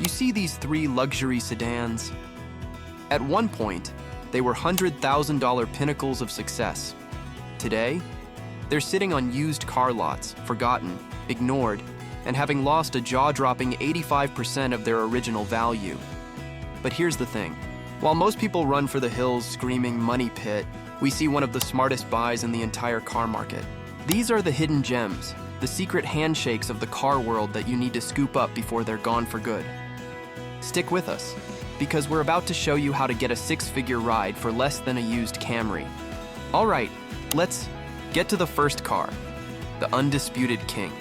You see these three luxury sedans? At one point, they were $100,000 pinnacles of success. Today, they're sitting on used car lots, forgotten, ignored, and having lost a jaw-dropping 85% of their original value. But here's the thing. While most people run for the hills screaming money pit, we see one of the smartest buys in the entire car market. These are the hidden gems, the secret handshakes of the car world that you need to scoop up before they're gone for good. Stick with us, because we're about to show you how to get a six-figure ride for less than a used Camry. All right, let's get to the first car, the undisputed king.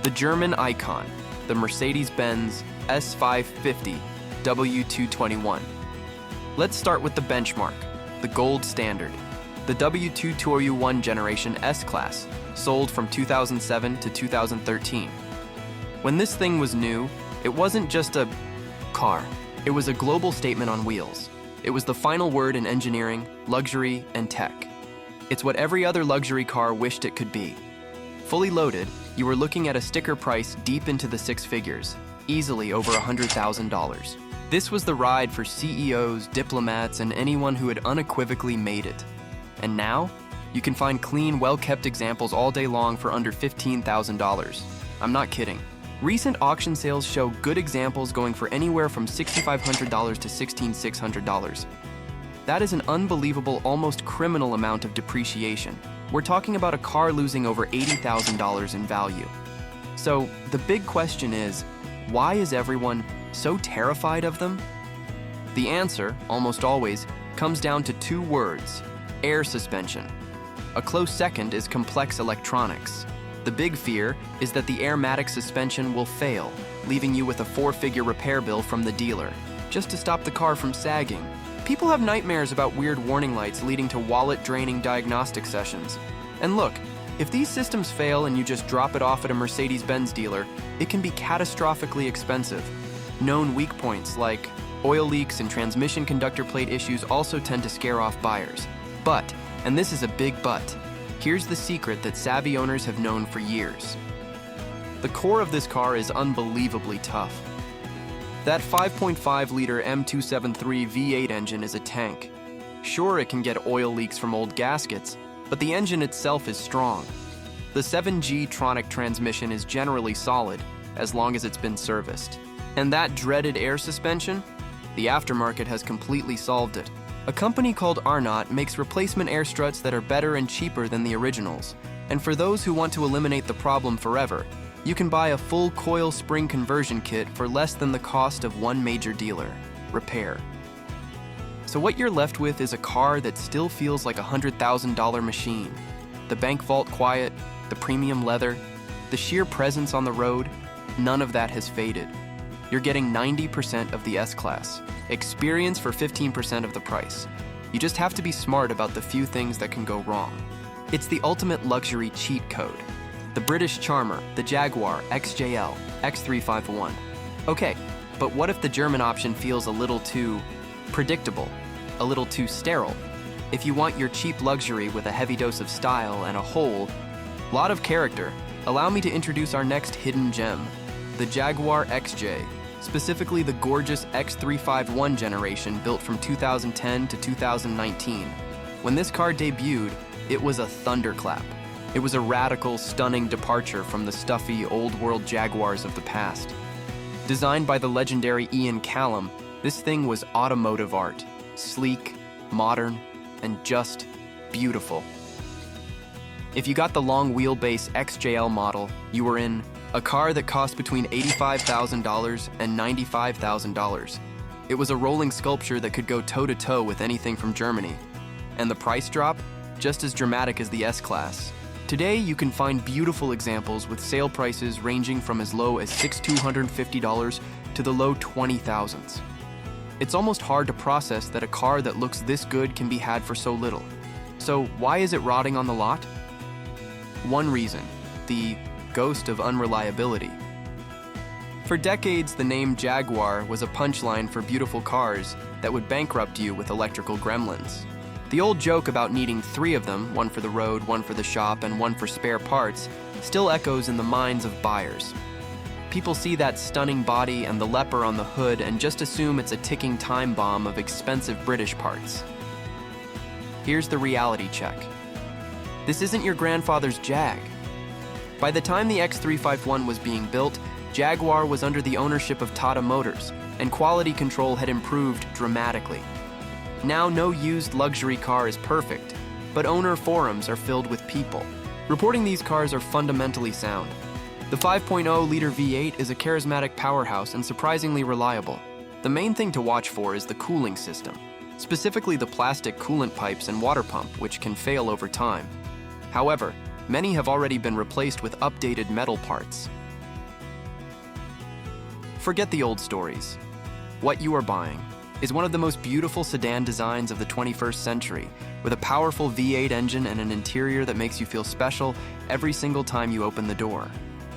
The German icon, the Mercedes-Benz S550 W221. Let's start with the benchmark, the gold standard, the W221 generation S-Class, sold from 2007 to 2013. When this thing was new, it wasn't just a car. It was a global statement on wheels. It was the final word in engineering, luxury, and tech. It's what every other luxury car wished it could be. Fully loaded, you were looking at a sticker price deep into the six figures, easily over $100,000. This was the ride for CEOs, diplomats, and anyone who had unequivocally made it. And now, you can find clean, well-kept examples all day long for under $15,000. I'm not kidding. Recent auction sales show good examples going for anywhere from $6,500 to $16,600. That is an unbelievable, almost criminal amount of depreciation. We're talking about a car losing over $80,000 in value. So the big question is, why is everyone so terrified of them? The answer, almost always, comes down to two words: air suspension. A close second is complex electronics. The big fear is that the Airmatic suspension will fail, leaving you with a four-figure repair bill from the dealer, just to stop the car from sagging. People have nightmares about weird warning lights leading to wallet-draining diagnostic sessions. And look, if these systems fail and you just drop it off at a Mercedes-Benz dealer, it can be catastrophically expensive. Known weak points like oil leaks and transmission conductor plate issues also tend to scare off buyers. But, and this is a big but, here's the secret that savvy owners have known for years. The core of this car is unbelievably tough. That 5.5-liter M273 V8 engine is a tank. Sure, it can get oil leaks from old gaskets, but the engine itself is strong. The 7G Tronic transmission is generally solid, as long as it's been serviced. And that dreaded air suspension? The aftermarket has completely solved it. A company called Arnott makes replacement air struts that are better and cheaper than the originals. And for those who want to eliminate the problem forever, you can buy a full coil spring conversion kit for less than the cost of one major dealer. Repair. So what you're left with is a car that still feels like a $100,000 machine. The bank vault quiet, the premium leather, the sheer presence on the road, none of that has faded. You're getting 90% of the S-Class. Experience for 15% of the price. You just have to be smart about the few things that can go wrong. It's the ultimate luxury cheat code. The British charmer, the Jaguar XJL X351. Okay, but what if the German option feels a little too predictable, a little too sterile? If you want your cheap luxury with a heavy dose of style and a whole lot of character, allow me to introduce our next hidden gem, the Jaguar XJ, specifically the gorgeous X351 generation built from 2010 to 2019. When this car debuted, it was a thunderclap. It was a radical, stunning departure from the stuffy, old-world Jaguars of the past. Designed by the legendary Ian Callum, this thing was automotive art, sleek, modern, and just beautiful. If you got the long wheelbase XJL model, you were in a car that cost between $85,000 and $95,000. It was a rolling sculpture that could go toe-to-toe with anything from Germany. And the price drop? Just as dramatic as the S-Class. Today, you can find beautiful examples with sale prices ranging from as low as $6,250 to the low 20,000s. It's almost hard to process that a car that looks this good can be had for so little. So why is it rotting on the lot? One reason, the ghost of unreliability. For decades, the name Jaguar was a punchline for beautiful cars that would bankrupt you with electrical gremlins. The old joke about needing 3 of them, one for the road, one for the shop, and one for spare parts, still echoes in the minds of buyers. People see that stunning body and the leopard on the hood and just assume it's a ticking time bomb of expensive British parts. Here's the reality check. This isn't your grandfather's Jag. By the time the X351 was being built, Jaguar was under the ownership of Tata Motors, and quality control had improved dramatically. Now, no used luxury car is perfect, but owner forums are filled with people. Reporting these cars are fundamentally sound. The 5.0-liter V8 is a charismatic powerhouse and surprisingly reliable. The main thing to watch for is the cooling system, specifically the plastic coolant pipes and water pump, which can fail over time. However, many have already been replaced with updated metal parts. Forget the old stories. What you are buying is one of the most beautiful sedan designs of the 21st century, with a powerful V8 engine and an interior that makes you feel special every single time you open the door.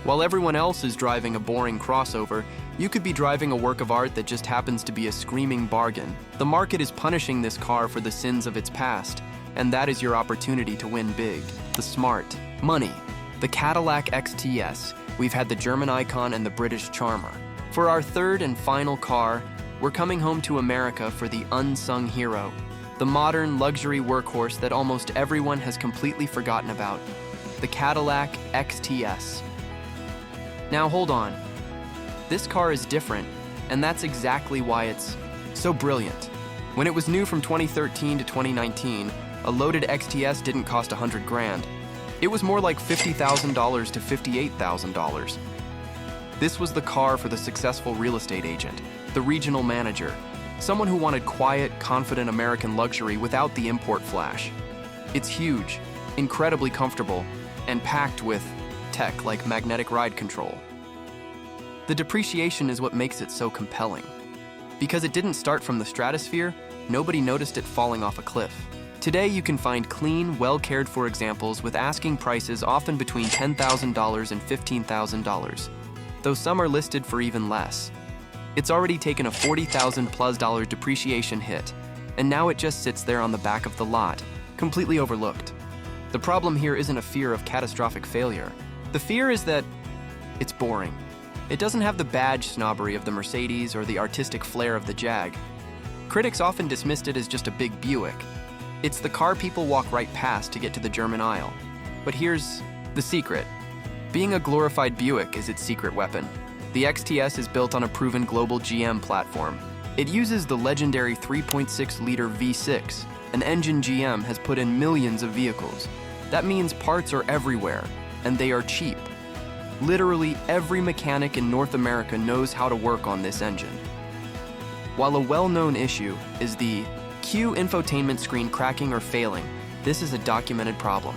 While everyone else is driving a boring crossover, you could be driving a work of art that just happens to be a screaming bargain. The market is punishing this car for the sins of its past, and that is your opportunity to win big. The smart money. The Cadillac XTS. We've had the German icon and the British charmer. For our third and final car, we're coming home to America for the unsung hero, the modern luxury workhorse that almost everyone has completely forgotten about, the Cadillac XTS. Now hold on. This car is different, and that's exactly why it's so brilliant. When it was new from 2013 to 2019, a loaded XTS didn't cost $100 grand. It was more like $50,000 to $58,000. This was the car for the successful real estate agent, the regional manager, someone who wanted quiet, confident American luxury without the import flash. It's huge, incredibly comfortable, and packed with tech like magnetic ride control. The depreciation is what makes it so compelling. Because it didn't start from the stratosphere, nobody noticed it falling off a cliff. Today you can find clean, well-cared-for examples with asking prices often between $10,000 and $15,000, though some are listed for even less. It's already taken a $40,000+ depreciation hit, and now it just sits there on the back of the lot, completely overlooked. The problem here isn't a fear of catastrophic failure. The fear is that it's boring. It doesn't have the badge snobbery of the Mercedes or the artistic flair of the Jag. Critics often dismissed it as just a big Buick. It's the car people walk right past to get to the German aisle. But here's the secret. Being a glorified Buick is its secret weapon. The XTS is built on a proven global GM platform. It uses the legendary 3.6-liter V6, an engine GM has put in millions of vehicles. That means parts are everywhere, and they are cheap. Literally every mechanic in North America knows how to work on this engine. While a well-known issue is the Q infotainment screen cracking or failing, this is a documented problem.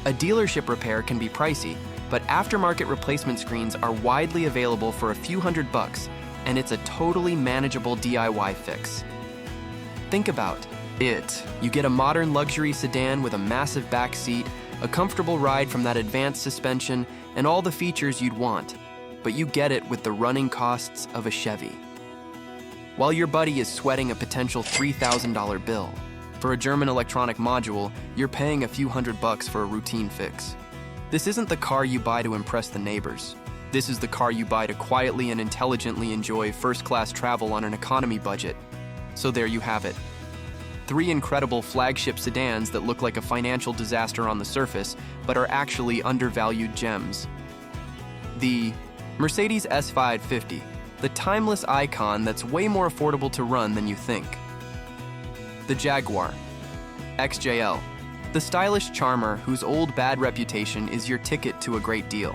A dealership repair can be pricey, but aftermarket replacement screens are widely available for a few $100, and it's a totally manageable DIY fix. Think about it. You get a modern luxury sedan with a massive back seat, a comfortable ride from that advanced suspension, and all the features you'd want, but you get it with the running costs of a Chevy. While your buddy is sweating a potential $3,000 bill. For a German electronic module, you're paying a few $100 for a routine fix. This isn't the car you buy to impress the neighbors. This is the car you buy to quietly and intelligently enjoy first-class travel on an economy budget. So there you have it. 3 incredible flagship sedans that look like a financial disaster on the surface, but are actually undervalued gems. The Mercedes S550, the timeless icon that's way more affordable to run than you think. The Jaguar XJL, the stylish charmer whose old bad reputation is your ticket to a great deal.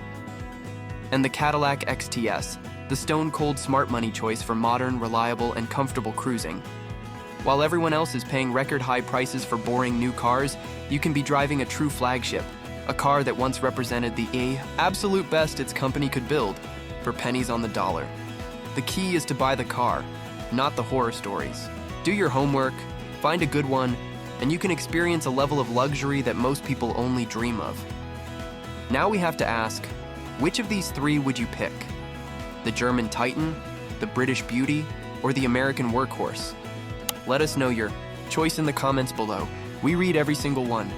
And the Cadillac XTS, the stone-cold smart money choice for modern, reliable, and comfortable cruising. While everyone else is paying record-high prices for boring new cars, you can be driving a true flagship, a car that once represented the absolute best its company could build, for pennies on the dollar. The key is to buy the car, not the horror stories. Do your homework, find a good one, and you can experience a level of luxury that most people only dream of. Now we have to ask, which of these 3 would you pick? The German Titan, the British Beauty, or the American Workhorse? Let us know your choice in the comments below. We read every single one.